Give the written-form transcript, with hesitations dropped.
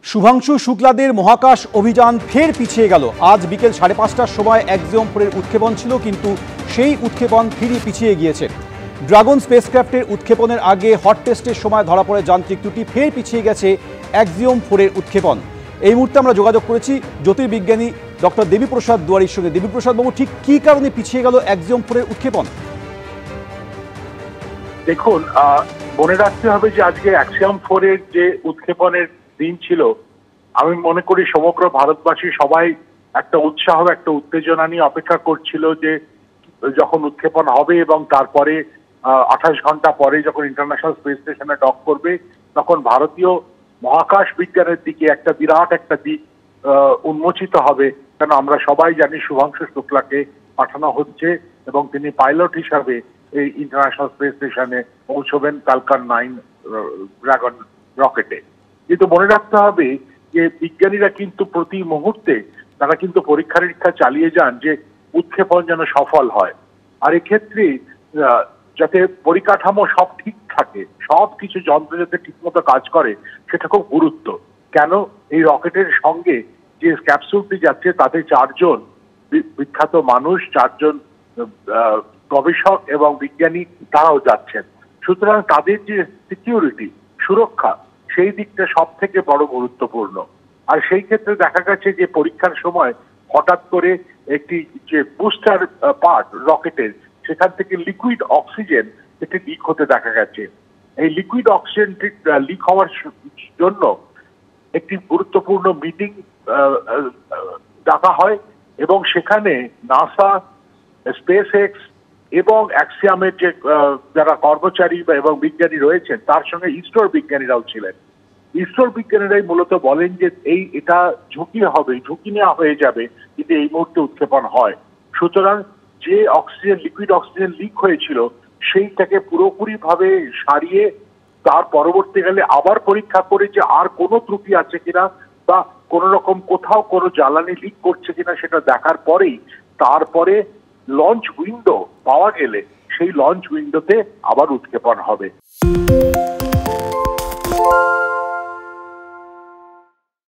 শুভাংশু শুক্লাদের মহাকাশ অভিযান ফের পিছিয়ে গেল। আজ বিকেল 5:30টার সময় অ্যাক্সিওম 4-এর উৎক্ষেপণ ছিল, কিন্তু সেই উৎক্ষেপণ ফিরে পিছিয়ে গিয়েছে। ড্রাগন স্পেসক্রাফটের উৎক্ষেপণের আগে হট টেস্টের সময় ধরা পড়ে যান্ত্রিক ত্রুটি, ফের পিছিয়ে গেছে অ্যাক্সিওম 4-এর উৎক্ষেপণ। এই মুহূর্তে আমরা যোগাযোগ করেছি জ্যোতির্বিজ্ঞানী ডক্টর দেবীপ্রসাদ দুয়ারির সঙ্গে। দেবীপ্রসাদ বাবু, ঠিক কী কারণে পিছিয়ে গেল অ্যাক্সিওম 4-এর উৎক্ষেপণ? দেখুন, মনে রাখতে হবে যে আজকে অ্যাক্সিওম 4-এর যে উৎক্ষেপণের দিন ছিল, আমি মনে করি সমগ্র ভারতবাসী সবাই একটা উৎসাহ, একটা উত্তেজনা নিয়ে অপেক্ষা করছিল যে যখন উৎক্ষেপণ হবে এবং তারপরে 28 ঘন্টা পরে যখন ইন্টারন্যাশনাল স্পেস স্টেশনে ডক করবে, তখন ভারতীয় মহাকাশ বিজ্ঞানের দিকে একটা বিরাট একটা দিক উন্মোচিত হবে। কেন আমরা সবাই জানি শুভাংশু শুক্লাকে পাঠানো হচ্ছে এবং তিনি পাইলট হিসাবে এই ইন্টারন্যাশনাল স্পেস স্টেশনে পৌঁছবেন কালকার 9 ড্রাগন রকেটে। কিন্তু মনে রাখতে হবে যে বিজ্ঞানীরা কিন্তু প্রতি মুহূর্তে তারা কিন্তু পরীক্ষা নিরীক্ষা চালিয়ে যান যে উৎক্ষেপণ যেন সফল হয়। আর এক্ষেত্রে যাতে পরিকাঠামো সব ঠিক থাকে, সব কিছু যন্ত্র যাতে ঠিকমতো কাজ করে, সেটা খুব গুরুত্ব। কেন এই রকেটের সঙ্গে যে ক্যাপসুলটি যাচ্ছে তাতে 4 জন বিখ্যাত মানুষ, 4 জন গবেষক এবং বিজ্ঞানী তারাও যাচ্ছেন। সুতরাং তাদের যে সিকিউরিটি, সুরক্ষা, সেই দিকটা সব থেকে বড় গুরুত্বপূর্ণ। আর সেই ক্ষেত্রে দেখা গেছে যে পরীক্ষার সময় হঠাৎ করে একটি যে বুস্টার পার্ট রকেটের, সেখান থেকে লিকুইড অক্সিজেন একটি লিক হতে দেখা গেছে। এই লিকুইড অক্সিজেনটি লিক হওয়ার জন্য একটি গুরুত্বপূর্ণ মিটিং ডাকা হয় এবং সেখানে নাসা, স্পেস এক্স এবং অ্যাক্সিওমের যে যারা কর্মচারী এবং বিজ্ঞানী রয়েছেন, তার সঙ্গে ইসরোর বিজ্ঞানীরাও ছিলেন। ইসরোর বিজ্ঞানীরাই মূলত বলেন যে এটা ঝুঁকি হবে, ঝুঁকি নেওয়া হয়ে যাবে যদি এই মুহূর্তে উৎক্ষেপণ হয়। সুতরাং যে অক্সিজেন, লিকুইড অক্সিজেন লিক হয়েছিল, সেইটাকে পুরোপুরি ভাবে সারিয়ে তার পরবর্তীকালে আবার পরীক্ষা করে যে আর কোনো ত্রুটি আছে কিনা বা কোনো রকম কোথাও কোনো জ্বালানি লিক করছে কিনা সেটা দেখার পরেই তারপরে লঞ্চ উইন্ডো পাওয়া গেলে সেই লঞ্চ উইন্ডোতে আবার উৎক্ষেপণ হবে।